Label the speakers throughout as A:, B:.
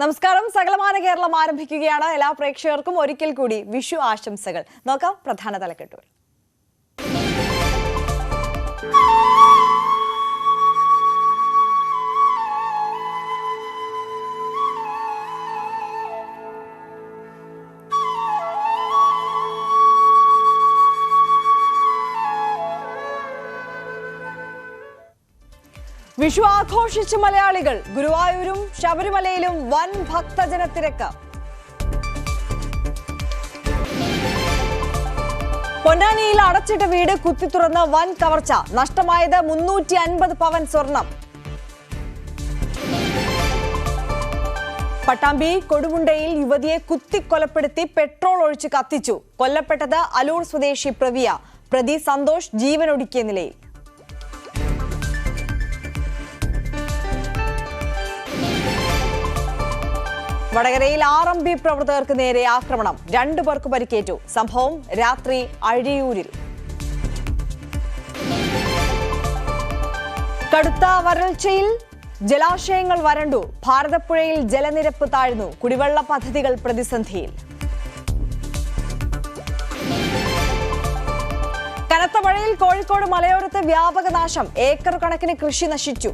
A: നമസ്കാരം. സകലമാന കേരളം ആരംഭിക്കുകയാണ്. എല്ലാ പ്രേക്ഷകർക്കും ഒരിക്കൽ കൂടി വിഷു ആശംസകൾ. നോക്കാം പ്രധാന തലക്കെട്ടുകൾ. വിഷു ആഘോഷിച്ച് മലയാളികൾ. ഗുരുവായൂരും ശബരിമലയിലും വൻ ഭക്തജനത്തിരക്ക്. പൊന്നാനിയിൽ അടച്ചിട്ട വീട് കുത്തിത്തുറന്ന് വൻ കവർച്ച. നഷ്ടമായത് 350 പവൻ സ്വർണം. പട്ടാമ്പി കൊടുമുണ്ടയിൽ യുവതിയെ കുത്തിക്കൊലപ്പെടുത്തി പെട്രോൾ ഒഴിച്ച് കത്തിച്ചു. കൊല്ലപ്പെട്ടത് അലൂർ സ്വദേശി പ്രവിയ. പ്രതി സന്തോഷ് ജീവനൊടുക്കിയ നിലയിൽ. വടകരയിൽ RMB പ്രവർത്തകർക്ക് നേരെ ആക്രമണം. 2 പേർക്ക് പരിക്കേറ്റു. സംഭവം രാത്രി അഴിയൂരിൽ. കടുത്ത വരൾച്ചയിൽ ജലാശയങ്ങൾ വരണ്ടു. ഭാരതപ്പുഴയിൽ ജലനിരപ്പ് താഴ്ന്നു. കുടിവെള്ള പദ്ധതികൾ പ്രതിസന്ധിയിൽ. കനത്ത മഴയിൽ കോഴിക്കോട് മലയോരത്ത് വ്യാപക നാശം. ഏക്കർ കണക്കിന് കൃഷി നശിച്ചു.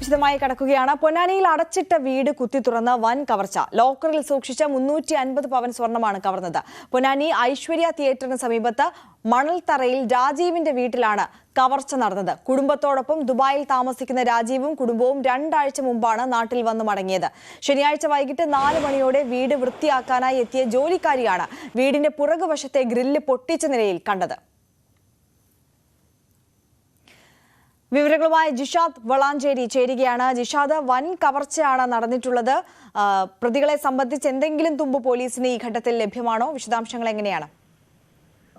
A: വിശദമായി കടക്കുകയാണ്. പൊന്നാനിയിൽ അടച്ചിട്ട വീട് കുത്തിത്തുറന്ന് വൻ കവർച്ച. ലോക്കറിൽ സൂക്ഷിച്ച 350 പവൻ സ്വർണമാണ് കവർന്നത്. പൊന്നാനി ഐശ്വര്യ തിയേറ്ററിന് സമീപത്ത് മണൽത്തറയിൽ രാജീവിന്റെ വീട്ടിലാണ് കവർച്ച നടന്നത്. കുടുംബത്തോടൊപ്പം ദുബായിൽ താമസിക്കുന്ന രാജീവും കുടുംബവും 2 ആഴ്ച മുമ്പാണ് നാട്ടിൽ വന്നു മടങ്ങിയത്. ശനിയാഴ്ച വൈകിട്ട് 4 മണിയോടെ വീട് വൃത്തിയാക്കാനായി എത്തിയ ജോലിക്കാരിയാണ് വീടിന്റെ പുറകുവശത്തെ ഗ്രില്ല് പൊട്ടിച്ച നിലയിൽ കണ്ടത്. വിവരങ്ങളുമായി ജിഷാദ് വളാഞ്ചേരി ചേരുകയാണ്. ജിഷാദ്, വൻ കവർച്ചയാണ് നടന്നിട്ടുള്ളത്. പ്രതികളെ സംബന്ധിച്ച് എന്തെങ്കിലും തുമ്പ് പോലീസിന് ഈ ഘട്ടത്തിൽ ലഭ്യമാണോ? വിശദാംശങ്ങൾ എങ്ങനെയാണ്?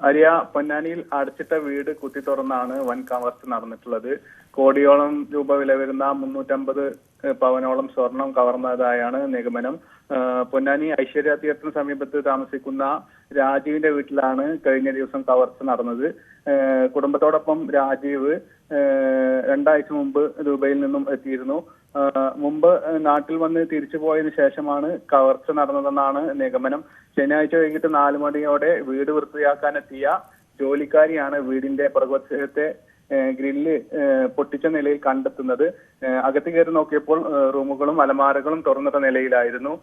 B: ആര്യ, പൊന്നാനിയിൽ അടച്ചിട്ട വീട് കുത്തി തുറന്നാണ് വൻ കവർച്ച നടന്നിട്ടുള്ളത്. കോടിയോളം രൂപ വില വരുന്ന 350 പവനോളം സ്വർണം കവർന്നതായാണ് നിഗമനം. പൊന്നാനി ഐശ്വര്യ തിയേറ്ററിന് സമീപത്ത് താമസിക്കുന്ന രാജീവിന്റെ വീട്ടിലാണ് കഴിഞ്ഞ ദിവസം കവർച്ച നടന്നത്. കുടുംബത്തോടൊപ്പം രാജീവ് 2 ആഴ്ച മുമ്പ് ദുബൈയിൽ നിന്നും എത്തിയിരുന്നു. മുമ്പ് നാട്ടിൽ വന്ന് തിരിച്ചു പോയതിനു ശേഷമാണ് കവർച്ച നടന്നതെന്നാണ് നിഗമനം. ശനിയാഴ്ച വൈകിട്ട് 4 മണിയോടെ വീട് വൃത്തിയാക്കാനെത്തിയ ജോലിക്കാരിയാണ് വീടിന്റെ പുറകുവശത്തെ ഗ്രില്ല് പൊട്ടിച്ച നിലയിൽ കണ്ടെത്തുന്നത്. അകത്ത് കയറി നോക്കിയപ്പോൾ റൂമുകളും അലമാരകളും തുറന്നിട്ട നിലയിലായിരുന്നു.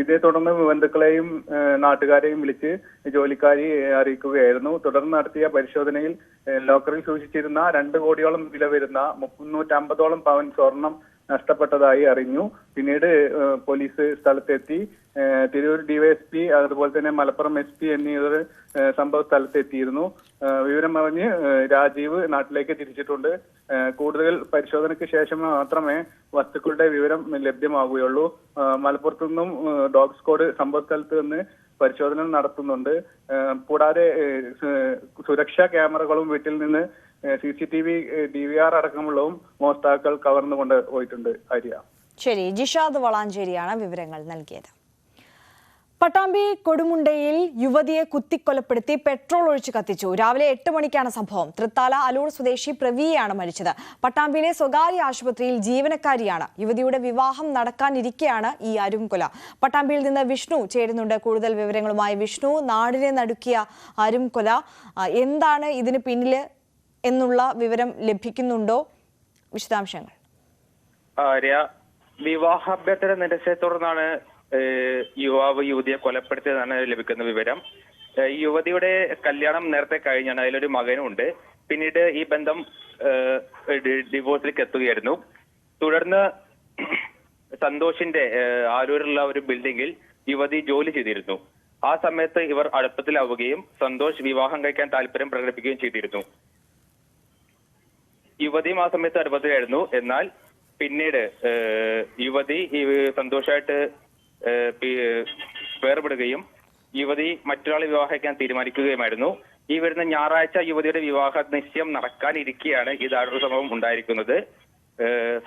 B: ഇതേ തുടർന്ന് ബന്ധുക്കളെയും നാട്ടുകാരെയും വിളിച്ച് ജോലിക്കാരി അറിയിക്കുകയായിരുന്നു. തുടർന്ന് നടത്തിയ പരിശോധനയിൽ ലോക്കറിൽ സൂക്ഷിച്ചിരുന്ന 2 കോടിയോളം വില വരുന്ന 350ഓളം പവൻ സ്വർണം നഷ്ടപ്പെട്ടതായി അറിഞ്ഞു. പിന്നീട് പോലീസ് സ്ഥലത്തെത്തി. തിരൂർ DYSP അതുപോലെ തന്നെ മലപ്പുറം SP എന്നിവർ സംഭവ സ്ഥലത്തെത്തിയിരുന്നു. വിവരം അറിഞ്ഞ് രാജീവ് നാട്ടിലേക്ക് തിരിച്ചിട്ടുണ്ട്. കൂടുതൽ പരിശോധനയ്ക്ക് ശേഷം മാത്രമേ വസ്തുക്കളുടെ വിവരം ലഭ്യമാവുകയുള്ളൂ. മലപ്പുറത്തു നിന്നും ഡോഗ് സ്ക്വാഡ് സംഭവ സ്ഥലത്ത് നിന്ന് പരിശോധന നടത്തുന്നുണ്ട്. കൂടാതെ സുരക്ഷാ ക്യാമറകളും വീട്ടിൽ നിന്ന് CCTV DVR അടക്കമുള്ളതും മോഷ്ടാക്കൾ കവർന്നുകൊണ്ട് പോയിട്ടുണ്ട്. ആര്യ,
A: ശരി. ജിഷാദ് വളാഞ്ചേരിയാണ് വിവരങ്ങൾ നൽകിയത്. പട്ടാമ്പി കൊടുമുണ്ടയിൽ യുവതിയെ കുത്തിക്കൊലപ്പെടുത്തി പെട്രോൾ ഒഴിച്ച് കത്തിച്ചു. രാവിലെ 8 മണിക്കാണ് സംഭവം. തൃത്താല അലൂർ സ്വദേശി പ്രവിയയാണ് മരിച്ചത്. പട്ടാമ്പിയിലെ സ്വകാര്യ ആശുപത്രിയിൽ ജീവനക്കാരിയാണ്. യുവതിയുടെ വിവാഹം നടക്കാനിരിക്കെയാണ് ഈ അരുംകൊല. പട്ടാമ്പിയിൽ നിന്ന് വിഷ്ണു ചേരുന്നുണ്ട് കൂടുതൽ വിവരങ്ങളുമായി. വിഷ്ണു, നാടിനെ നടുക്കിയ അരുംകൊല, എന്താണ് ഇതിന് പിന്നിൽ എന്നുള്ള വിവരം ലഭിക്കുന്നുണ്ടോ? വിശദാംശങ്ങൾ.
C: വിവാഹാഭ്യർത്ഥന നിരസിച്ചതിനെ തുടർന്നാണ് യുവാവ് യുവതിയെ കൊലപ്പെടുത്തിയതാണ് ലഭിക്കുന്ന വിവരം. യുവതിയുടെ കല്യാണം നേരത്തെ കഴിഞ്ഞാണ്. അതിലൊരു മകനും ഉണ്ട്. പിന്നീട് ഈ ബന്ധം ഡിവോഴ്സിലേക്ക് എത്തുകയായിരുന്നു. തുടർന്ന് സന്തോഷിന്റെ ആരൂരിലുള്ള ഒരു ബിൽഡിംഗിൽ യുവതി ജോലി ചെയ്തിരുന്നു. ആ സമയത്ത് ഇവർ അടുപ്പത്തിലാവുകയും സന്തോഷ് വിവാഹം കഴിക്കാൻ താല്പര്യം പ്രകടിപ്പിക്കുകയും ചെയ്തിരുന്നു. യുവതിയും ആ സമയത്ത് അടുപ്പത്തിലായിരുന്നു. എന്നാൽ പിന്നീട് യുവതി സന്തോഷമായിട്ട് വേർപെടുകയും യുവതി മറ്റൊരാളെ വിവാഹിക്കാൻ തീരുമാനിക്കുകയുമായിരുന്നു. ഈ വരുന്ന ഞായറാഴ്ച യുവതിയുടെ വിവാഹ നിശ്ചയം നടക്കാനിരിക്കെയാണ് ഈ ദാരുണ സംഭവം ഉണ്ടായിരിക്കുന്നത്.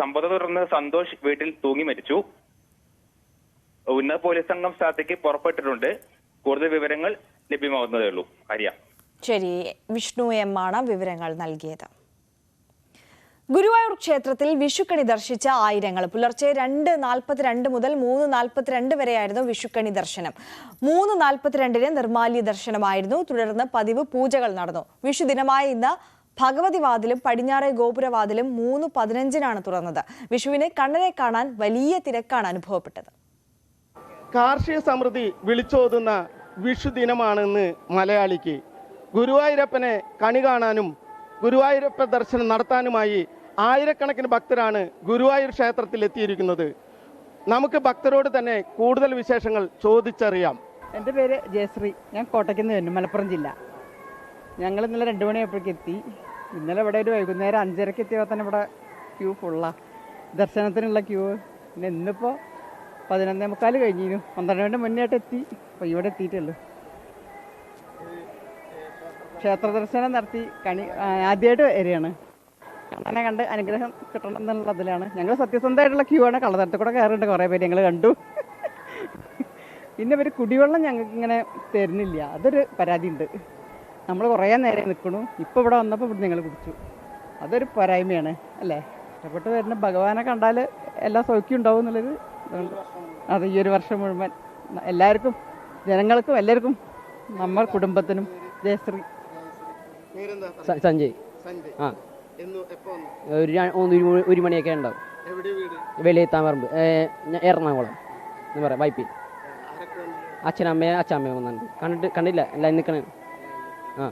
C: സംഭവത്തെ തുടർന്ന് സന്തോഷ് വീട്ടിൽ തൂങ്ങി മരിച്ചു. ഉന്നത പോലീസ് സംഘം സ്ഥലത്തേക്ക് പുറപ്പെട്ടിട്ടുണ്ട്. കൂടുതൽ വിവരങ്ങൾ ലഭ്യമാവുന്നതേ ഉള്ളൂ. ആര്യ,
A: ശരി. വിഷ്ണു M ആണ് വിവരങ്ങൾ നൽകിയത്. ഗുരുവായൂർ ക്ഷേത്രത്തിൽ വിഷുക്കണി ദർശിച്ച ആയിരങ്ങൾ. പുലർച്ചെ 2:42 മുതൽ 3:42 വരെയായിരുന്നു വിഷുക്കണി ദർശനം. 3:42 നിർമാല്യ ദർശനമായിരുന്നു. തുടർന്ന് പതിവ് പൂജകൾ നടന്നു. വിഷു ദിനമായ ഇന്ന് ഭഗവതി വാതിലും പടിഞ്ഞാറേ ഗോപുരവാതിലും 3:15 തുറന്നത്. വിഷുവിന് കണ്ണനെ കാണാൻ വലിയ തിരക്കാണ് അനുഭവപ്പെട്ടത്.
D: കാർഷിക സമൃദ്ധി വിളിച്ചോതുന്ന വിഷു ദിനമാണെന്ന് മലയാളിക്ക്. ഗുരുവായൂരപ്പനെ കണി കാണാനും ഗുരുവായൂരപ്പ ദർശനം നടത്താനുമായി ആയിരക്കണക്കിന് ഭക്തരാണ് ഗുരുവായൂർ ക്ഷേത്രത്തിൽ എത്തിയിരിക്കുന്നത്. നമുക്ക് ഭക്തരോട് തന്നെ കൂടുതൽ വിശേഷങ്ങൾ ചോദിച്ചറിയാം.
E: എൻ്റെ പേര് ജയശ്രീ. ഞാൻ കോട്ടയ്ക്ക് നിന്ന് വരുന്നു, മലപ്പുറം ജില്ല. ഞങ്ങൾ ഇന്നലെ 2 മണിയായപ്പോഴേക്ക് എത്തി. ഇന്നലെ ഇവിടെ ഒരു വൈകുന്നേരം 5:30 എത്തിയപ്പോൾ തന്നെ ഇവിടെ ക്യൂ ഫുള്ളാണ്, ദർശനത്തിനുള്ള ക്യൂ. പിന്നെ ഇന്നിപ്പോൾ 11:45 കഴിഞ്ഞിരുന്നു. 12 മുന്നേട്ട് എത്തി. അപ്പോൾ ഇവിടെ എത്തിയിട്ടുള്ളൂ. ക്ഷേത്ര ദർശനം നടത്തി ആദ്യമായിട്ട് വരികയാണ്. കണ്ണനെ കണ്ട് അനുഗ്രഹം കിട്ടണം എന്നുള്ളതിലാണ്. ഞങ്ങൾ സത്യസന്ധമായിട്ടുള്ള ക്യൂ ആണ്. കള്ളത്തരത്തിൽ കൂടെ കയറുന്നുണ്ട് കുറേ പേര്, ഞങ്ങൾ കണ്ടു. പിന്നെ ഇവർ കുടിവെള്ളം ഞങ്ങൾക്ക് ഇങ്ങനെ തരുന്നില്ല, അതൊരു പരാതി ഉണ്ട്. നമ്മൾ കുറേ നേരം നിൽക്കണു. ഇപ്പോൾ ഇവിടെ വന്നപ്പോൾ ഇവിടെ ഞങ്ങൾ കുടിച്ചു, അതൊരു പോരായ്മയാണ് അല്ലേ. ഇഷ്ടപ്പെട്ട് വരുന്ന ഭഗവാനെ കണ്ടാൽ എല്ലാ സൗഖ്യം ഉണ്ടാവും എന്നുള്ളത് അതുകൊണ്ട് അത് ഈ ഒരു വർഷം മുഴുവൻ എല്ലാവർക്കും, ജനങ്ങൾക്കും എല്ലാവർക്കും, നമ്മൾ കുടുംബത്തിനും. ജയശ്രീ.
F: സഞ്ജയ്. ആ, ഒരു മണിയൊക്കെ ഉണ്ടാവും. വെളിയത്താമ്പറമ്പ്, എറണാകുളം എന്ന് പറയാം, വൈപ്പി. അച്ഛനമ്മയും വന്നിട്ടുണ്ട്. കണ്ടില്ല, എല്ലാം നിൽക്കണേ. ആ,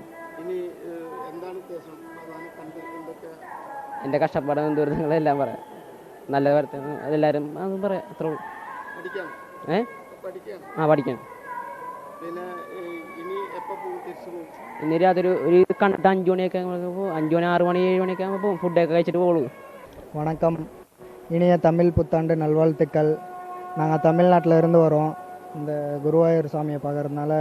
F: എൻ്റെ കഷ്ടപ്പാടും ദുരിതങ്ങളെല്ലാം പറയാം. നല്ല വാർത്ത അതെല്ലാവരും അതും പറയാം. അത്ര പഠിക്കാൻ. ഇനി രാത്രി ഒരു കണ്ടിട്ട് 5 മണിയൊക്കെ 5 മണി 6 മണി 7 മണിയൊക്കെ ആകുമ്പോൾ പോകും. ഫുഡൊക്കെ കഴിച്ചിട്ട് പോകുള്ളൂ.
G: வணக்கம், இனிய தமிழ் புத்தாண்டு நல்வாழ்த்துக்கள். நாங்கள் தமிழ்நாட்டில் இருந்து வரோம். இந்த குருவாயூர் சாமியை பார்க்கறதுனால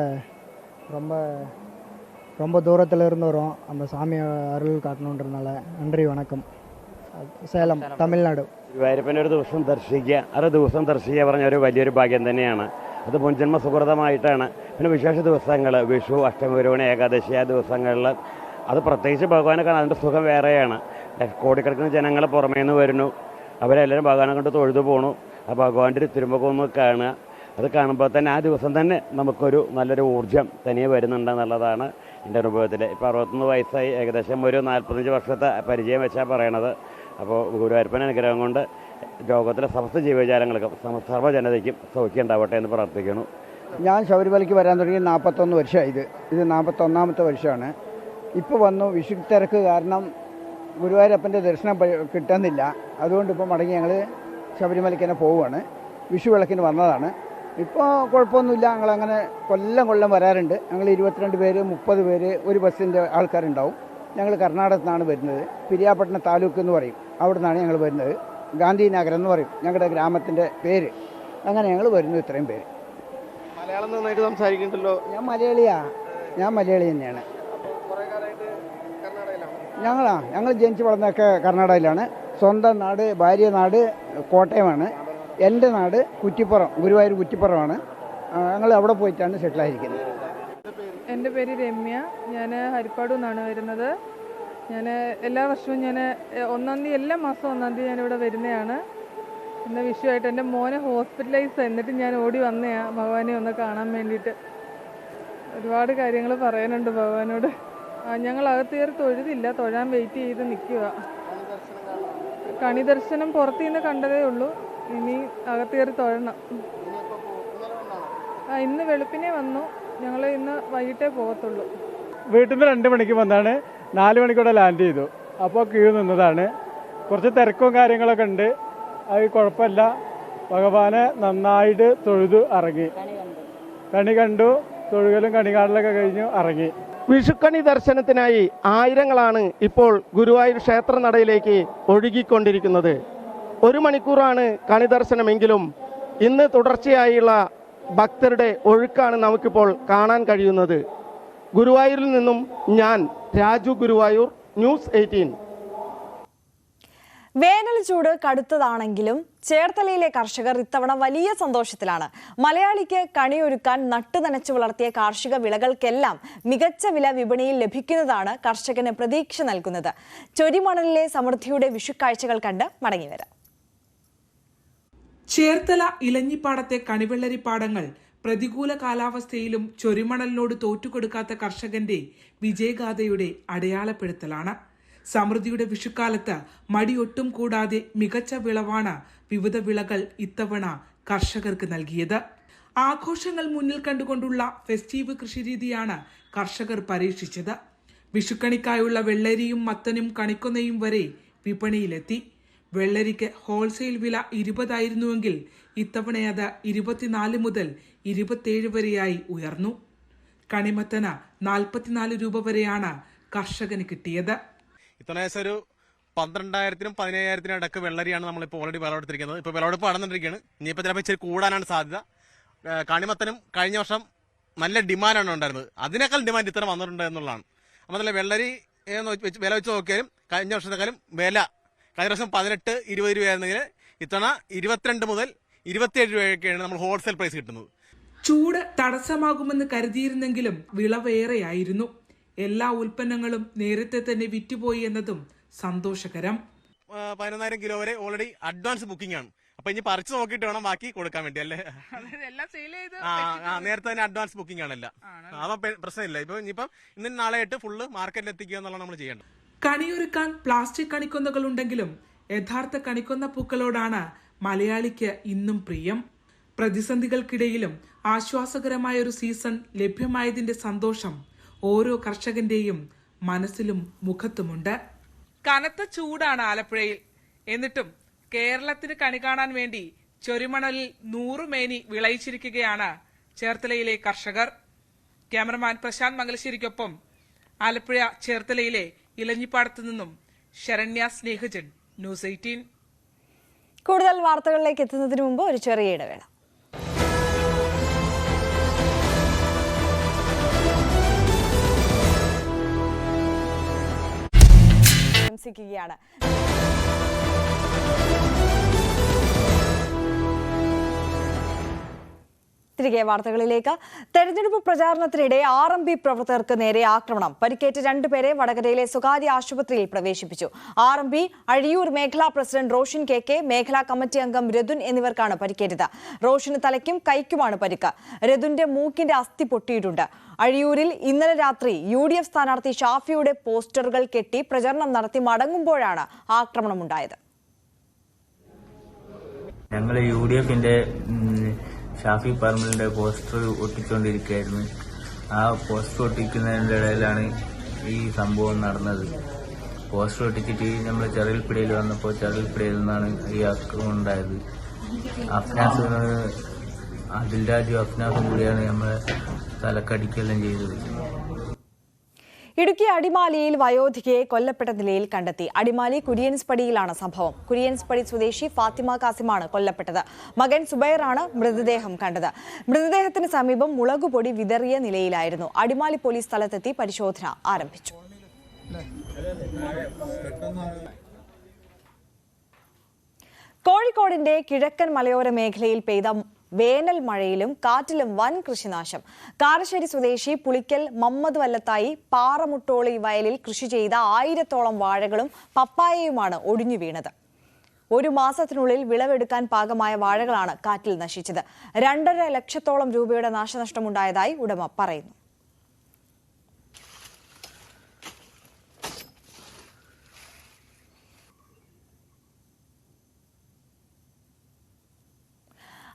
G: ரொம்ப தூரத்தில் இருந்து வரோம். அந்த சாமியை அருள் காட்டணுன்றதுனால நன்றி, வணக்கம். சேலம், தமிழ்நாடு.
H: ഗുരുവായൂരപ്പനെ ഒരു ദിവസം ദർശിക്കുക, 6 ദിവസം ദർശിക്കുക പറഞ്ഞ ഒരു വലിയൊരു ഭാഗ്യം തന്നെയാണ്. അത് മുൻജന്മ സുഹൃതമായിട്ടാണ്. പിന്നെ വിശേഷ ദിവസങ്ങൾ, വിഷു, അഷ്ടമി, രോഹിണി, ഏകാദശി, ആ ദിവസങ്ങളിൽ അത് പ്രത്യേകിച്ച് ഭഗവാനെ കാണാൻ അതിൻ്റെ സുഖം വേറെയാണ്. കോടിക്കണക്കിന് ജനങ്ങൾ പുറമേ നിന്ന് വരുന്നു, അവരെല്ലാവരും ഭഗവാനെ കണ്ട് തൊഴുതു പോണു. ആ ഭഗവാന്റെ ഒരു തിരുമുഖം ഒന്ന് കാണുക, അത് കാണുമ്പോൾ തന്നെ ആ ദിവസം തന്നെ നമുക്കൊരു നല്ലൊരു ഊർജ്ജം തനിയെ വരുന്നുണ്ടെന്നുള്ളതാണ് എൻ്റെ അനുഭവത്തിൽ. ഇപ്പോൾ 61 വയസ്സായി, ഏകദേശം ഒരു 45 വർഷത്തെ പരിചയം വെച്ചാൽ പറയണത്. അപ്പോൾ ഗുരുവായൂരപ്പൻ്റെ അനുഗ്രഹം കൊണ്ട് ലോകത്തിലെ സമസ്ത ജീവജാലങ്ങൾക്കും സർവ്വജനതയ്ക്കും സൗഖ്യം ഉണ്ടാവട്ടെ എന്ന് പ്രാർത്ഥിക്കുന്നു.
I: ഞാൻ ശബരിമലയ്ക്ക് വരാൻ തുടങ്ങി 41 വർഷമായി. ഇത് 41ാമത്തെ വർഷമാണ്. ഇപ്പോൾ വന്നു. വിഷു തിരക്ക് കാരണം ഗുരുവായൂരപ്പൻ്റെ ദർശനം കിട്ടുന്നില്ല. അതുകൊണ്ട് ഇപ്പോൾ മടങ്ങി ഞങ്ങൾ ശബരിമലയ്ക്ക് തന്നെ പോവുകയാണ്. വിഷു വിളക്കിന് വന്നതാണ്. ഇപ്പോൾ കുഴപ്പമൊന്നുമില്ല. ഞങ്ങളങ്ങനെ കൊല്ലം വരാറുണ്ട്. ഞങ്ങൾ 22 പേര് 30 പേര് ഒരു ബസ്സിൻ്റെ ആൾക്കാരുണ്ടാവും. ഞങ്ങൾ കർണാടകത്തിൽ നിന്നാണ് വരുന്നത്. പിരിയാപട്ടണം താലൂക്ക് എന്ന് പറയും, അവിടെ നിന്നാണ് ഞങ്ങൾ വരുന്നത്. ഗാന്ധി നഗരം എന്ന് പറയും ഞങ്ങളുടെ ഗ്രാമത്തിൻ്റെ പേര്. അങ്ങനെ ഞങ്ങൾ വരുന്നു, ഇത്രയും പേര്.
D: മലയാളം നന്നായിട്ട് സംസാരിക്കുന്നുണ്ടല്ലോ.
I: ഞാൻ മലയാളി തന്നെയാണ്. ഞങ്ങൾ ജനിച്ച് വളർന്നതൊക്കെ കർണാടകയിലാണ്. സ്വന്തം നാട്, ഭാര്യ നാട് കോട്ടയമാണ്. എൻ്റെ നാട് കുറ്റിപ്പുറം, ഗുരുവായൂർ കുറ്റിപ്പുറമാണ്. ഞങ്ങൾ അവിടെ പോയിട്ടാണ് സെറ്റിലായിരിക്കുന്നത്.
J: എൻ്റെ പേര് രമ്യ. ഞാൻ ഹരിപ്പാട് നിന്നാണ് വരുന്നത്. ഞാൻ എല്ലാ വർഷവും 1-ാം തീയതി, എല്ലാ മാസവും 1-ാം തീയതി ഞാനിവിടെ വരുന്നതാണ്. ഇന്ന് വിഷുവായിട്ട് എൻ്റെ മോനെ ഹോസ്പിറ്റലൈസ്, എന്നിട്ട് ഞാൻ ഓടി വന്നതാണ് ഭഗവാനെ ഒന്ന് കാണാൻ വേണ്ടിയിട്ട്. ഒരുപാട് കാര്യങ്ങൾ പറയാനുണ്ട് ഭഗവാനോട്. ഞങ്ങൾ അകത്ത് കയറി തൊഴുതില്ല, തൊഴാൻ വെയിറ്റ് ചെയ്ത് നിൽക്കുക. കണി ദർശനം പുറത്തു നിന്ന് കണ്ടതേ ഉള്ളൂ, ഇനി അകത്ത് കയറി തൊഴണം. ഇന്ന് വെളുപ്പിനെ വന്നു. ഞങ്ങൾ ഇന്ന് വൈകിട്ടേ പോകത്തുള്ളൂ.
K: വീട്ടിൽ നിന്ന് 2 മണിക്ക് വന്നാണ്, 4 മണിക്കൂടെ ലാൻഡ് ചെയ്തു. അപ്പോൾ ക്യൂ നിന്നതാണ്. കുറച്ച് തിരക്കും കാര്യങ്ങളൊക്കെ ഉണ്ട്, അത് കുഴപ്പമില്ല. ഭഗവാനെ നന്നായിട്ട് തൊഴുതു ഇറങ്ങി. കണി കണ്ടു, തൊഴുകലും കണി കാണലൊക്കെ കഴിഞ്ഞു ഇറങ്ങി.
D: വിഷുക്കണി ദർശനത്തിനായി ആയിരങ്ങളാണ് ഇപ്പോൾ ഗുരുവായൂർ ക്ഷേത്ര നടയിലേക്ക് ഒഴുകിക്കൊണ്ടിരിക്കുന്നത്. 1 മണിക്കൂറാണ് കണി ദർശനമെങ്കിലും ഇന്ന് തുടർച്ചയായുള്ള ഭക്തരുടെ ഒഴുക്കാണ് നമുക്കിപ്പോൾ കാണാൻ കഴിയുന്നത്. ഗുരുവായൂരിൽ നിന്നും ഞാൻ രാജു ഗുരുവായൂർ, ന്യൂസ് 18.
A: വേനൽ ചൂട് കടുത്തതാണെങ്കിലും ചേർത്തലയിലെ കർഷകർ ഇത്തവണ വലിയ സന്തോഷത്തിലാണ്. മലയാളിക്ക് കണിയൊരുക്കാൻ നട്ടുനനച്ചു വളർത്തിയ കാർഷിക വിളകൾക്കെല്ലാം മികച്ച വില വിപണിയിൽ ലഭിക്കുന്നതാണ് കർഷകന് പ്രതീക്ഷ നൽകുന്നത്. ചൊരിമണലിലെ സമൃദ്ധിയുടെ വിഷുക്കാഴ്ചകൾ കണ്ട് മടങ്ങിവരാം.
L: ചേർത്തല ഇലഞ്ഞിപ്പാടത്തെ കണിവെള്ളരിപ്പാടങ്ങൾ പ്രതികൂല കാലാവസ്ഥയിലും ചൊരിമണലിനോട് തോറ്റുകൊടുക്കാത്ത കർഷകന്റെ വിജയഗാഥയുടെ അടയാളപ്പെടുത്തലാണ്. സമൃദ്ധിയുടെ വിഷുക്കാലത്ത് മടിയൊട്ടും കൂടാതെ മികച്ച വിളവാണ് വിവിധ വിളകൾ ഇത്തവണ കർഷകർക്ക് നൽകിയത്. ആഘോഷങ്ങൾ മുന്നിൽ കണ്ടുകൊണ്ടുള്ള ഫെസ്റ്റീവ് കൃഷിരീതിയാണ് കർഷകർ പരീക്ഷിച്ചത്. വിഷുക്കണിക്കായുള്ള വെള്ളരിയും മത്തനും കണിക്കൊന്നയും വരെ വിപണിയിലെത്തി. വെള്ളരിക്ക് ഹോൾസെയിൽ വില 20 ആയിരുന്നുവെങ്കിൽ ഇത്തവണ അത് 24 മുതൽ 27 വരെയായി ഉയർന്നു. കണിമത്തന് 44 രൂപ വരെയാണ് കർഷകന് കിട്ടിയത്.
M: ഇത്തവണ ഒരു 12,000-നും 15,000-നും ഇടയ്ക്ക് വെള്ളരിയാണ് നമ്മളിപ്പോൾ ഓൾറെഡി വിളവെടുത്തിരിക്കുന്നത്. ഇപ്പോൾ വിളവെടുപ്പ് നടന്നുകൊണ്ടിരിക്കുകയാണ്. ഇനിയിപ്പോൾ ചിലപ്പോൾ ഇച്ചിരി കൂടാനാണ് സാധ്യത. കണിമത്തനും കഴിഞ്ഞ വർഷം നല്ല ഡിമാൻഡാണ് ഉണ്ടായിരുന്നത്. അതിനേക്കാൾ ഡിമാൻഡ് ഇത്ര വന്നിട്ടുണ്ട് എന്നുള്ളതാണ്. അപ്പോൾ വെള്ളരി വില വെച്ച് നോക്കിയാലും കഴിഞ്ഞ വർഷത്തെക്കാളും വില കഴിഞ്ഞ വർഷം 18-20 രൂപയായിരുന്നെങ്കിൽ ഇത്തവണ 22 മുതൽ 27 രൂപയൊക്കെയാണ് നമ്മൾ ഹോൾസെയിൽ പ്രൈസ് കിട്ടുന്നത്.
L: ചൂട് തടസ്സമാകുമെന്ന് കരുതിയിരുന്നെങ്കിലും വിളവേറെയായിരുന്നു. എല്ലാ ഉൽപ്പന്നങ്ങളും നേരത്തെ തന്നെ വിറ്റുപോയി എന്നതും സന്തോഷകരം.
M: 11,000 കിലോ വരെ ഓൾറെഡി അഡ്വാൻസ് ബുക്കിംഗ് ആണ്. അപ്പൊ ഇനി പറിച്ചു നോക്കിയിട്ട് വേണം ബാക്കി കൊടുക്കാൻ വേണ്ടി അല്ലേ. നേരത്തെ തന്നെ അഡ്വാൻസ് ബുക്കിംഗ് ആണല്ല. അപ്പൊ പ്രശ്നമില്ല. ഇനിയിപ്പം ഇന്നും നാളെ ആയിട്ട് ഫുള്ള് മാർക്കറ്റിൽ എത്തിക്കുക എന്നുള്ളത് നമ്മൾ ചെയ്യേണ്ടത്.
L: കണിയൊരുക്കാൻ പ്ലാസ്റ്റിക് കണിക്കൊന്നകൾ ഉണ്ടെങ്കിലും യഥാർത്ഥ കണിക്കൊന്ന പൂക്കളോടാണ് മലയാളിക്ക് ഇന്നും പ്രിയം. പ്രതിസന്ധികൾക്കിടയിലും ആശ്വാസകരമായ ഒരു സീസൺ ലഭ്യമായതിന്റെ സന്തോഷം ഓരോ കർഷകന്റെയും മനസ്സിലും മുഖത്തുമുണ്ട്. കനത്ത ചൂടാണ് ആലപ്പുഴയിൽ. എന്നിട്ടും കേരളത്തിന് കണി കാണാൻ വേണ്ടി ചൊരിമണലിൽ 100 മേനി വിളയിച്ചിരിക്കുകയാണ് ചേർത്തലയിലെ കർഷകർ. ക്യാമറമാൻ പ്രശാന്ത് മംഗലശ്ശേരിക്കൊപ്പം ആലപ്പുഴ ചേർത്തലയിലെ ഇലഞ്ഞിപ്പാടത്തു നിന്നും ശരണ്യ സ്നേഹജൻ, ന്യൂസ് 18.
A: കൂടുതൽ വാർത്തകളിലേക്ക് എത്തുന്നതിന് മുമ്പ് ഒരു ചെറിയ ഇടവേള. ാണ് തിരികെ വാർത്തകളിലേക്ക്. തെരഞ്ഞെടുപ്പ് പ്രചാരണത്തിനിടെ RMB പ്രവർത്തകർക്ക് നേരെ ആക്രമണം. പരിക്കേറ്റ 2 പേരെ വടകരയിലെ സ്വകാര്യ ആശുപത്രിയിൽ പ്രവേശിപ്പിച്ചു. RMB അഴിയൂർ മേഖലാ പ്രസിഡന്റ് റോഷൻ KK, മേഖലാ കമ്മിറ്റി അംഗം രതുൻ എന്നിവർക്കാണ് പരിക്കേറ്റത്. റോഷന് തലയ്ക്കും കൈക്കുമാണ് പരിക്ക്. രതുന്റെ മൂക്കിന്റെ അസ്ഥി പൊട്ടിയിട്ടുണ്ട്. അഴിയൂരിൽ ഇന്നലെ രാത്രി UDF സ്ഥാനാർത്ഥി ഷാഫിയുടെ പോസ്റ്ററുകൾ കെട്ടി പ്രചരണം നടത്തി മടങ്ങുമ്പോഴാണ് ആക്രമണമുണ്ടായത്.
N: ഞങ്ങൾ UDFന്റെ ഷാഫി പറമ്പലിന്റെ പോസ്റ്റർ ഒട്ടിച്ചുകൊണ്ടിരിക്കുകയായിരുന്നു. ആ പോസ്റ്റർ ഒട്ടിക്കുന്നതിൻ്റെ ഇടയിലാണ് ഈ സംഭവം നടന്നത്. പോസ്റ്റർ ഒട്ടിച്ചിട്ട് നമ്മൾ ചെറിയൽപ്പിടയിൽ വന്നപ്പോൾ ചെറിയൽപ്പിടയിൽ നിന്നാണ് ഈ ആക്രമണം ഉണ്ടായത്. അതിൽരാജും അഫ്നാസും കൂടിയാണ് നമ്മളെ തലക്കടിക്കെല്ലാം ചെയ്തത്.
A: ഇടുക്കി അടിമാലിയിൽ വയോധികയെ കൊല്ലപ്പെട്ട നിലയിൽ കണ്ടെത്തി. അടിമാലി കുര്യൻസ്പടിയിലാണ് സംഭവം. കുര്യൻസ്പടി സ്വദേശി ഫാത്തിമ കാസിമാണ് കൊല്ലപ്പെട്ടത്. മകൻ സുബൈറാണ് മൃതദേഹം കണ്ടത്. മൃതദേഹത്തിന് സമീപം മുളകുപൊടി വിതറിയ നിലയിലായിരുന്നു. അടിമാലി പോലീസ് സ്ഥലത്തെത്തി പരിശോധന ആരംഭിച്ചു. കോഴിക്കോടിന്റെ കിഴക്കൻ മലയോര മേഖലയിൽ പെയ്ത വേനൽ മഴയിലും കാറ്റിലും വൻ കൃഷിനാശം. കാരശ്ശേരി സ്വദേശി പുളിക്കൽ മമ്മദ് വല്ലത്തായി പാറമുട്ടോളി വയലിൽ കൃഷി ചെയ്ത 1000-ഓളം വാഴകളും പപ്പായയുമാണ് ഒടിഞ്ഞു വീണത്. 1 മാസത്തിനുള്ളിൽ വിളവെടുക്കാൻ പാകമായ വാഴകളാണ് കാറ്റിൽ നശിച്ചത്. 2.5 ലക്ഷത്തോളം രൂപയുടെ നാശനഷ്ടമുണ്ടായതായി ഉടമ പറയുന്നു.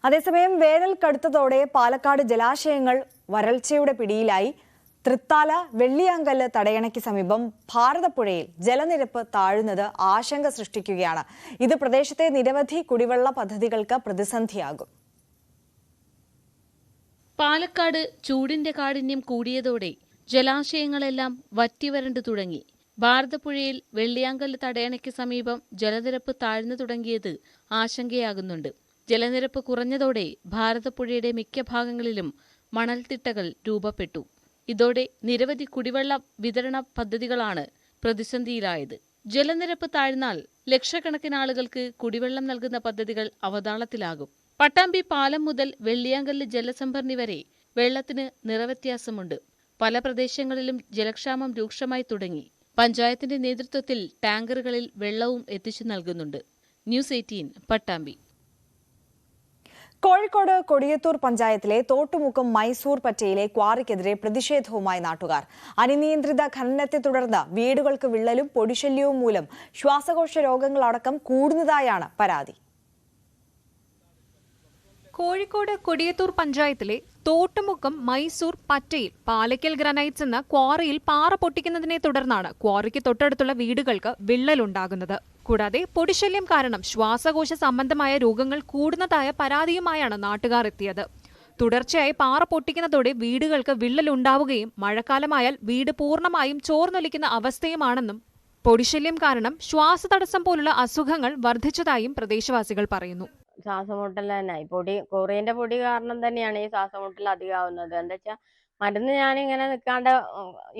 A: അതേസമയം വേനൽ കടുത്തതോടെ പാലക്കാട് ജലാശയങ്ങൾ വരൾച്ചയുടെ പിടിയിലായി. തൃത്താല വെള്ളിയാങ്കല്ല് തടയണയ്ക്ക് സമീപം ഭാരതപ്പുഴയിൽ ജലനിരപ്പ് താഴുന്നത് ആശങ്ക സൃഷ്ടിക്കുകയാണ്. ഇത് പ്രദേശത്തെ നിരവധി കുടിവെള്ള പദ്ധതികൾക്ക് പ്രതിസന്ധിയാകും.
O: പാലക്കാട് ചൂടിന്റെ കാഠിന്യം കൂടിയതോടെ ജലാശയങ്ങളെല്ലാം വറ്റിവരണ്ടു തുടങ്ങി. ഭാരതപ്പുഴയിൽ വെള്ളിയാങ്കല്ല് തടയണയ്ക്ക് സമീപം ജലനിരപ്പ് താഴ്ന്നു തുടങ്ങിയത് ആശങ്കയാകുന്നുണ്ട്. ജലനിരപ്പ് കുറഞ്ഞതോടെ ഭാരതപ്പുഴയുടെ മിക്ക ഭാഗങ്ങളിലും മണൽത്തിട്ടകൾ രൂപപ്പെട്ടു. ഇതോടെ നിരവധി കുടിവെള്ള വിതരണ പദ്ധതികളാണ് പ്രതിസന്ധിയിലായത്. ജലനിരപ്പ് താഴ്ന്നാൽ ലക്ഷക്കണക്കിന് ആളുകൾക്ക് കുടിവെള്ളം നൽകുന്ന പദ്ധതികൾ അവതാളത്തിലാകും. പട്ടാമ്പി പാലം മുതൽ വെള്ളിയാങ്കല്ല് ജലസംഭരണി വരെ വെള്ളത്തിന് നിറവ്യത്യാസമുണ്ട്. പല പ്രദേശങ്ങളിലും ജലക്ഷാമം രൂക്ഷമായി തുടങ്ങി. പഞ്ചായത്തിന്റെ നേതൃത്വത്തിൽ ടാങ്കറുകളിൽ വെള്ളവും എത്തിച്ചു നൽകുന്നുണ്ട്. ന്യൂസ് 18 പട്ടാമ്പി.
A: കോഴിക്കോട് കൊടിയത്തൂർ പഞ്ചായത്തിലെ തോട്ടുമുക്കം മൈസൂർ പറ്റയിലെ ക്വാറിക്കെതിരെ പ്രതിഷേധവുമായി നാട്ടുകാർ. അനിയന്ത്രിത ഖനനത്തെ തുടർന്ന് വീടുകൾക്ക് വിള്ളലും പൊടിശല്യവും മൂലം ശ്വാസകോശ രോഗങ്ങളടക്കം കൂടുന്നതായാണ് പരാതി.
P: കോഴിക്കോട് കൊടിയത്തൂർ പഞ്ചായത്തിലെ തോട്ടുമുക്കം മൈസൂർ പറ്റയിൽ പാലക്കൽ ഗ്രാനൈറ്റ്സ് എന്ന ക്വാറിയിൽ പാറ പൊട്ടിക്കുന്നതിനെ തുടർന്നാണ് ക്വാറിക്ക് തൊട്ടടുത്തുള്ള വീടുകൾക്ക് വിള്ളലുണ്ടാകുന്നത്. കൂടാതെ പൊടിശല്യം കാരണം ശ്വാസകോശ സംബന്ധമായ രോഗങ്ങൾ കൂടുന്നതായ പരാതിയുമായാണ് നാട്ടുകാർ എത്തിയത്. തുടർച്ചയായി പാറ പൊട്ടിക്കുന്നതോടെ വീടുകൾക്ക് വിള്ളലുണ്ടാവുകയും മഴക്കാലമായാൽ വീട് പൂർണ്ണമായും ചോർന്നൊലിക്കുന്ന അവസ്ഥയുമാണെന്നും പൊടിശല്യം കാരണം ശ്വാസതടസ്സം പോലുള്ള അസുഖങ്ങൾ വർദ്ധിച്ചതായും പ്രദേശവാസികൾ പറയുന്നു.
Q: ശ്വാസമുട്ടൽ തന്നെ കൊറിയന്റെ പൊടി കാരണം തന്നെയാണ് ഈ ശ്വാസമുട്ടൽ അധികമാവുന്നത്. എന്താ വെച്ചാൽ മരുന്ന് ഞാനിങ്ങനെ നിൽക്കാണ്ട്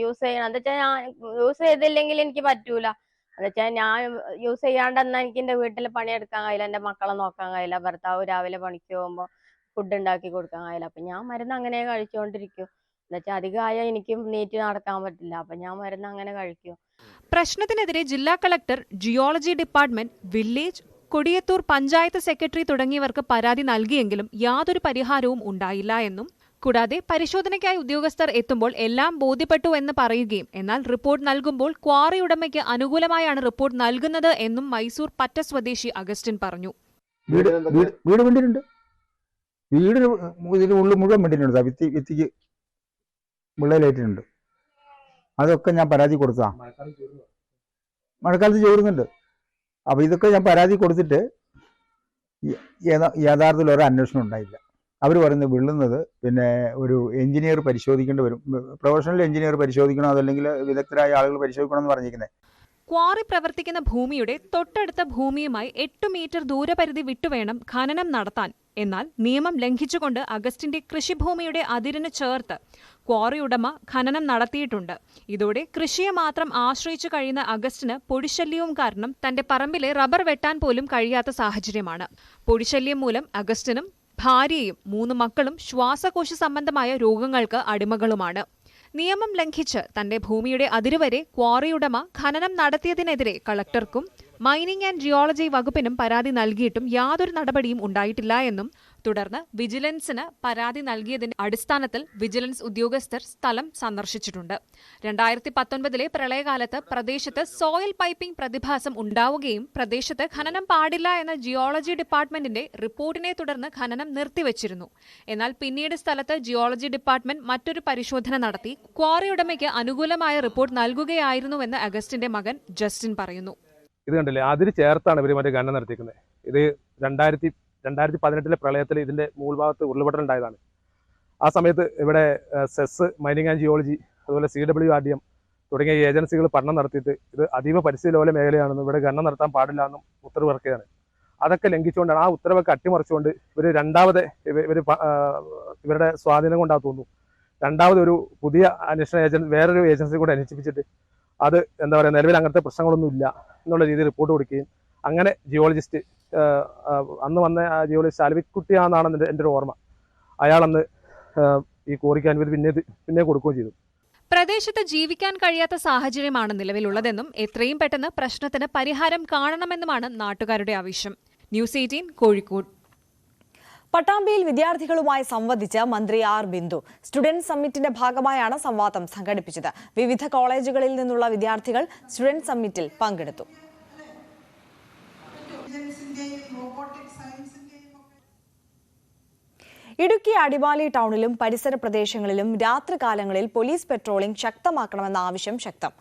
Q: യൂസ് ചെയ്യണം. എന്താ വെച്ചാൽ ഞാൻ യൂസ് ചെയ്തില്ലെങ്കിൽ എനിക്ക് പറ്റൂല. എന്താ വെച്ചാൽ ഞാൻ യൂസ് ചെയ്യാണ്ടെന്നാൽ എനിക്ക് എൻ്റെ വീട്ടിൽ പണിയെടുക്കാൻ കഴിയില്ല, എൻ്റെ മക്കളെ നോക്കാൻ കഴിയില്ല, ഭർത്താവ് രാവിലെ പണിക്ക് പോകുമ്പോൾ ഫുഡ് ഉണ്ടാക്കി കൊടുക്കാൻ കഴിയില്ല. അപ്പം ഞാൻ മരുന്ന് അങ്ങനെ കഴിച്ചുകൊണ്ടിരിക്കും. എന്താ വെച്ചാൽ അധികമായ എനിക്കും നീറ്റ് നടക്കാൻ പറ്റില്ല. അപ്പം ഞാൻ മരുന്ന് അങ്ങനെ കഴിക്കും.
P: പ്രശ്നത്തിനെതിരെ ജില്ലാ collector, geology department, village, Kodiyathur panchayat secretary തുടങ്ങിയവർക്ക് പരാതി നൽകിയെങ്കിലും യാതൊരു പരിഹാരവും ഉണ്ടായില്ല എന്നും, കൂടാതെ പരിശോധനയ്ക്കായി ഉദ്യോഗസ്ഥർ എത്തുമ്പോൾ എല്ലാം ബോധ്യപ്പെട്ടു എന്ന് പറയുകയും എന്നാൽ റിപ്പോർട്ട് നൽകുമ്പോൾ ക്വാറി ഉടമയ്ക്ക് അനുകൂലമായാണ് റിപ്പോർട്ട് നൽകുന്നത് എന്നും മൈസൂർ പറ്റ സ്വദേശി അഗസ്റ്റിൻ പറഞ്ഞു.
R: വീട് വേണ്ടിയിട്ടുണ്ട്, വീടിന് ഇതിന് ഉള്ളിൽ മുഴുവൻ വേണ്ടിയിട്ടുണ്ട്, വിത്തിക്ക് വിള്ളലേറ്റിട്ടുണ്ട്. അതൊക്കെ ഞാൻ പരാതി കൊടുത്താ, മഴക്കാലത്ത് ചോരുന്നുണ്ട്. അപ്പോൾ ഇതൊക്കെ ഞാൻ പരാതി കൊടുത്തിട്ട് യഥാർത്ഥത്തിൽ ഒരു അന്വേഷണം ഉണ്ടായില്ല. അവർ പറയുന്നത് വിള്ളുന്നത് പിന്നെ ഒരു എഞ്ചിനീയർ പരിശോധിക്കേണ്ടി വരും, പ്രൊഫഷണൽ എഞ്ചിനീയർ പരിശോധിക്കണോ അതല്ലെങ്കിൽ വിദഗ്ധരായ ആളുകൾ പരിശോധിക്കണമെന്ന് പറഞ്ഞിരിക്കുന്നത്.
P: ക്വാറി പ്രവർത്തിക്കുന്ന ഭൂമിയുടെ തൊട്ടടുത്ത ഭൂമിയുമായി 8 മീറ്റർ ദൂരപരിധി വിട്ടുവേണം ഖനനം നടത്താൻ. എന്നാൽ നിയമം ലംഘിച്ചുകൊണ്ട് അഗസ്റ്റിന്റെ കൃഷിഭൂമിയുടെ അതിരിന് ചേർത്ത് ക്വാറി ഉടമ ഖനനം നടത്തിയിട്ടുണ്ട്. ഇതോടെ കൃഷിയെ മാത്രം ആശ്രയിച്ചു കഴിയുന്ന അഗസ്റ്റിന് പൊടിശല്യവും കാരണം തന്റെ പറമ്പിലെ റബ്ബർ വെട്ടാൻ പോലും കഴിയാത്ത സാഹചര്യമാണ്. പൊടിശല്യം മൂലം അഗസ്റ്റിനും ഭാര്യയും 3 മക്കളും ശ്വാസകോശ സംബന്ധമായ രോഗങ്ങൾക്ക് അടിമകളുമാണ്. നിയമം ലംഘിച്ച് തന്റെ ഭൂമിയുടെ അതിരുവരെ ക്വാറി ഉടമ ഖനനം നടത്തിയതിനെതിരെ കളക്ടർക്കും മൈനിംഗ് ആൻഡ് ജിയോളജി വകുപ്പിനും പരാതി നൽകിയിട്ടും യാതൊരു നടപടിയും ഉണ്ടായിട്ടില്ല എന്നും, തുടർന്ന് വിജിലൻസിന് പരാതി നൽകിയതിന്റെ അടിസ്ഥാനത്തിൽ വിജിലൻസ് ഉദ്യോഗസ്ഥർ സ്ഥലം സന്ദർശിച്ചിട്ടുണ്ട്. 2019 പ്രളയകാലത്ത് പ്രദേശത്ത് സോയിൽ പൈപ്പിംഗ് പ്രതിഭാസം ഉണ്ടാവുകയും പ്രദേശത്ത് ഖനനം പാടില്ല എന്ന ജിയോളജി ഡിപ്പാർട്ട്മെന്റിന്റെ റിപ്പോർട്ടിനെ തുടർന്ന് ഖനനം നിർത്തിവച്ചിരുന്നു. എന്നാൽ പിന്നീട് സ്ഥലത്ത് ജിയോളജി ഡിപ്പാർട്ട്മെന്റ് മറ്റൊരു പരിശോധന നടത്തി ക്വാറി ഉടമയ്ക്ക് അനുകൂലമായ റിപ്പോർട്ട് നൽകുകയായിരുന്നുവെന്ന് അഗസ്റ്റിന്റെ മകൻ ജസ്റ്റിൻ പറയുന്നു.
S: ഇത് കണ്ടില്ലേ, അതിന് ചേർത്താണ് ഇവർ മറ്റേ ഖനനം നടത്തിക്കുന്നത്. ഇത് 2018 പ്രളയത്തിൽ ഇതിന്റെ മുകൾഭാഗത്ത് ഉരുൾപൊട്ടലുണ്ടായതാണ്. ആ സമയത്ത് ഇവിടെ സെസ്, മൈനിങ് ആൻഡ് ജിയോളജി, അതുപോലെ CWRDM തുടങ്ങിയ ഏജൻസികൾ പഠനം നടത്തിയിട്ട് ഇത് അതീവ പരിസ്ഥിതി ലോല മേഖലയാണെന്നും ഇവിടെ ഖനനം നടത്താൻ പാടില്ല എന്നും ഉത്തരവ് ഇറക്കുകയാണ്. അതൊക്കെ ലംഘിച്ചുകൊണ്ടാണ്, ആ ഉത്തരവൊക്കെ അട്ടിമറിച്ചുകൊണ്ട് ഇവർ ഇവരുടെ സ്വാധീനം കൊണ്ടാ തോന്നുന്നു രണ്ടാമത് ഒരു പുതിയ അന്വേഷണ വേറൊരു ഏജൻസി കൂടെ അന്വേഷിപ്പിച്ചിട്ട് അത് എന്താ പറയുക, നിലവിൽ അങ്ങനത്തെ പ്രശ്നങ്ങളൊന്നും ഇല്ല എന്നുള്ള രീതിയിൽ റിപ്പോർട്ട് കൊടുക്കുകയും അങ്ങനെ ജിയോളജിസ്റ്റ് അന്ന് വന്ന ആ ജിയോളജിസ്റ്റ് അലവിക്കുട്ടിയാണെന്നാണ് എൻ്റെ ഒരു ഓർമ്മ. അയാളന്ന് ഈ കോറിക്ക് അനുമതി പിന്നെ കൊടുക്കുകയും ചെയ്തു.
P: പ്രദേശത്ത് ജീവിക്കാൻ കഴിയാത്ത സാഹചര്യമാണ് നിലവിലുള്ളതെന്നും എത്രയും പെട്ടെന്ന് പ്രശ്നത്തിന് പരിഹാരം കാണണമെന്നുമാണ് നാട്ടുകാരുടെ ആവശ്യം. ന്യൂസ് 18 കോഴിക്കോട്.
A: പട്ടാമ്പിയിൽ വിദ്യാർത്ഥികളുമായി സംവദിച്ച മന്ത്രി ആർ ബിന്ദു. സ്റ്റുഡന്റ് സമ്മിറ്റിന്റെ ഭാഗമായാണ് സംവാദം സംഘടിപ്പിച്ചത്. വിവിധ കോളേജുകളിൽ നിന്നുള്ള വിദ്യാർത്ഥികൾ സ്റ്റുഡന്റ് സമ്മിറ്റിൽ പങ്കെടുത്തു. ഇടുക്കി അടിമാലി ടൗണിലും പരിസര പ്രദേശങ്ങളിലും രാത്രികാലങ്ങളിൽ പോലീസ് പെട്രോളിംഗ് ശക്തമാക്കണമെന്ന ആവശ്യം ശക്തം.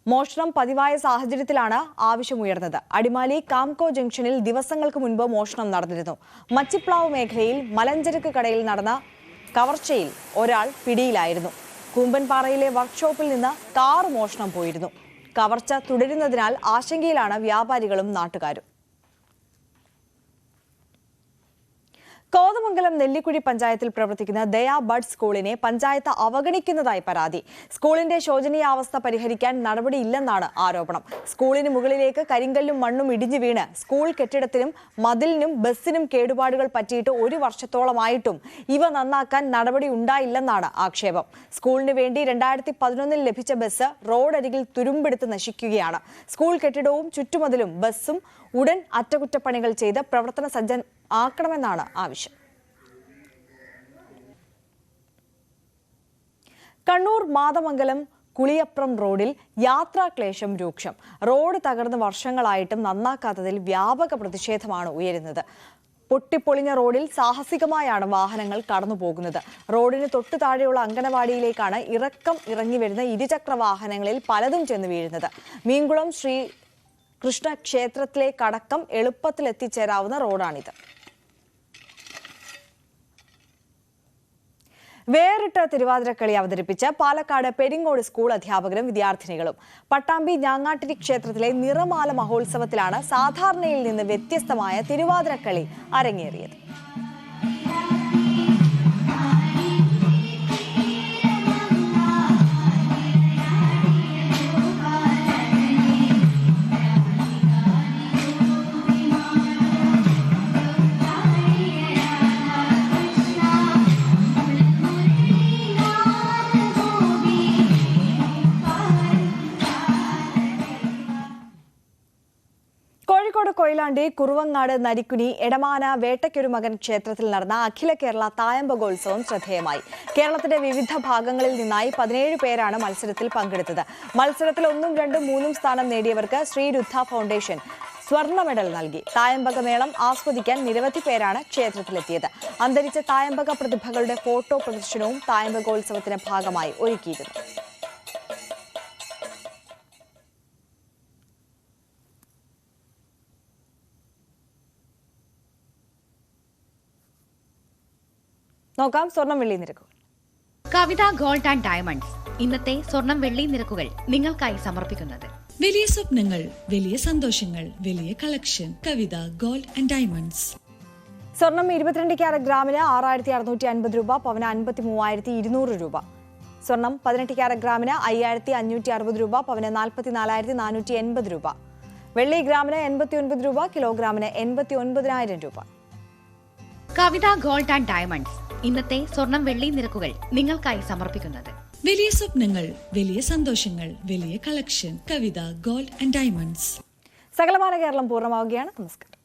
A: മോഷണം പതിവായ സാഹചര്യത്തിലാണ് ആവശ്യമുയർന്നത്. അടിമാലി കാംകോ ജംഗ്ഷനിൽ ദിവസങ്ങൾക്ക് മുൻപ് മോഷണം നടന്നിരുന്നു. മച്ചിപ്ലാവ് മേഖലയിൽ മലഞ്ചരക്ക് കടയിൽ നടന്ന കവർച്ചയിൽ ഒരാൾ പിടിയിലായിരുന്നു. കൂമ്പൻപാറയിലെ വർക്ക്ഷോപ്പിൽ നിന്ന് കാർ മോഷണം പോയിരുന്നു. കവർച്ച തുടരുന്നതിനാൽ ആശങ്കയിലാണ് വ്യാപാരികളും നാട്ടുകാരും. കോതമംഗലം നെല്ലിക്കുഴി പഞ്ചായത്തിൽ പ്രവർത്തിക്കുന്ന ദയാ ബഡ് സ്കൂളിനെ പഞ്ചായത്ത് അവഗണിക്കുന്നതായി പരാതി. സ്കൂളിന്റെ ശോചനീയാവസ്ഥ പരിഹരിക്കാൻ നടപടിയില്ലെന്നാണ് ആരോപണം. സ്കൂളിന് മുകളിലേക്ക് കരിങ്കല്ലും മണ്ണും ഇടിഞ്ഞു വീണ് സ്കൂൾ കെട്ടിടത്തിനും മതിലിനും ബസ്സിനും കേടുപാടുകൾ പറ്റിയിട്ട് 1 വർഷത്തോളമായിട്ടും ഇവ നന്നാക്കാൻ നടപടി ഉണ്ടായില്ലെന്നാണ് ആക്ഷേപം. സ്കൂളിന് വേണ്ടി 2011 ലഭിച്ച ബസ് റോഡരികിൽ തുരുമ്പെടുത്ത് നശിക്കുകയാണ്. സ്കൂൾ കെട്ടിടവും ചുറ്റുമതിലും ബസ്സും ഉടൻ അറ്റകുറ്റപ്പണികൾ ചെയ്ത് പ്രവർത്തന സജ്ജമാക്കണമെന്നാണ് ആവശ്യം. കണ്ണൂർ മാതമംഗലം കുളിയപ്രം റോഡിൽ യാത്രാക്ലേശം രൂക്ഷം. റോഡ് തകർന്ന് വർഷങ്ങളായിട്ടും നന്നാക്കാത്തതിൽ വ്യാപക പ്രതിഷേധമാണ് ഉയരുന്നത്. പൊട്ടിപ്പൊളിഞ്ഞ റോഡിൽ സാഹസികമായാണ് വാഹനങ്ങൾ കടന്നുപോകുന്നത്. റോഡിന് തൊട്ടു താഴെയുള്ള അങ്കണവാടിയിലേക്കാണ് ഇറങ്ങി വരുന്ന ഇരുചക്ര വാഹനങ്ങളിൽ പലതും ചെന്ന് വീഴുന്നത്. മീൻകുളം ശ്രീ കൃഷ്ണ ക്ഷേത്രത്തിലേക്കടക്കം എളുപ്പത്തിൽ എത്തിച്ചേരാവുന്ന റോഡാണിത്. വേറിട്ട തിരുവാതിരക്കളി അവതരിപ്പിച്ച് പാലക്കാട് പെരിങ്ങോട് സ്കൂൾ അധ്യാപകരും വിദ്യാർത്ഥിനികളും. പട്ടാമ്പി ഞാങ്ങാട്ടിരി ക്ഷേത്രത്തിലെ നിറമാല മഹോത്സവത്തിലാണ് സാധാരണയിൽ നിന്ന് വ്യത്യസ്തമായ തിരുവാതിരക്കളി അരങ്ങേറിയത്. കോഴിക്കോട് കൊയിലാണ്ടി കുറുവങ്ങാട് നരിക്കുനി എടമാന വേട്ടയ്ക്കൊരു മകൻ ക്ഷേത്രത്തിൽ നടന്ന അഖില കേരള തായമ്പകോത്സവം ശ്രദ്ധേയമായി. കേരളത്തിന്റെ വിവിധ ഭാഗങ്ങളിൽ നിന്നായി 17 പേരാണ് മത്സരത്തിൽ പങ്കെടുത്തത്. മത്സരത്തിൽ 1, 2, 3 സ്ഥാനം നേടിയവർക്ക് ശ്രീരുദ്ധ ഫൗണ്ടേഷൻ സ്വർണ്ണ മെഡൽ നൽകി. തായമ്പകമേളം ആസ്വദിക്കാൻ നിരവധി പേരാണ് ക്ഷേത്രത്തിലെത്തിയത്. അന്തരിച്ച തായമ്പക പ്രതിഭകളുടെ ഫോട്ടോ പ്രദർശനവും തായമ്പകോത്സവത്തിന്റെ ഭാഗമായി ഒരുക്കിയിരുന്നു. നോക്കാം സ്വർണം വെള്ളി നിരക്കുകൾ.
T: കവിത ഗോൾഡ് ആൻഡ് ഡയമണ്ട്സ് ഇന്നത്തെ സ്വർണം വെള്ളി നിരക്കുകൾ നിങ്ങൾക്കായി സമർപ്പിക്കുന്നത്
U: വലിയ സ്വപ്നങ്ങൾ, വലിയ സന്തോഷങ്ങൾ, വലിയ collection. Kavitha gold and diamonds.
A: സ്വർണം 22 ക്യാരറ്റ് ഗ്രാമിന് 6650 രൂപ, പവന് 53,200 രൂപ. സ്വർണം 18 ക്യാരറ്റ് ഗ്രാമിന് 5560 രൂപ, പവന് 44,480 രൂപ. വെള്ളി ഗ്രാമിന് 89 രൂപ, കിലോഗ്രാമിന് 89,000 രൂപ.
T: കവിത ഗോൾഡ് ആൻഡ് ഡയമണ്ട്സ് ഇന്നത്തെ സ്വർണം വെള്ളി നിരക്കുകൾ നിങ്ങൾക്കായി സമർപ്പിക്കുന്നത്
U: വലിയ സ്വപ്നങ്ങൾ, വലിയ സന്തോഷങ്ങൾ, വലിയ collection. Kavitha gold and diamonds.
A: സകലമാന കേരളം പൂർണ്ണമാവുകയാണ്. നമസ്കാരം.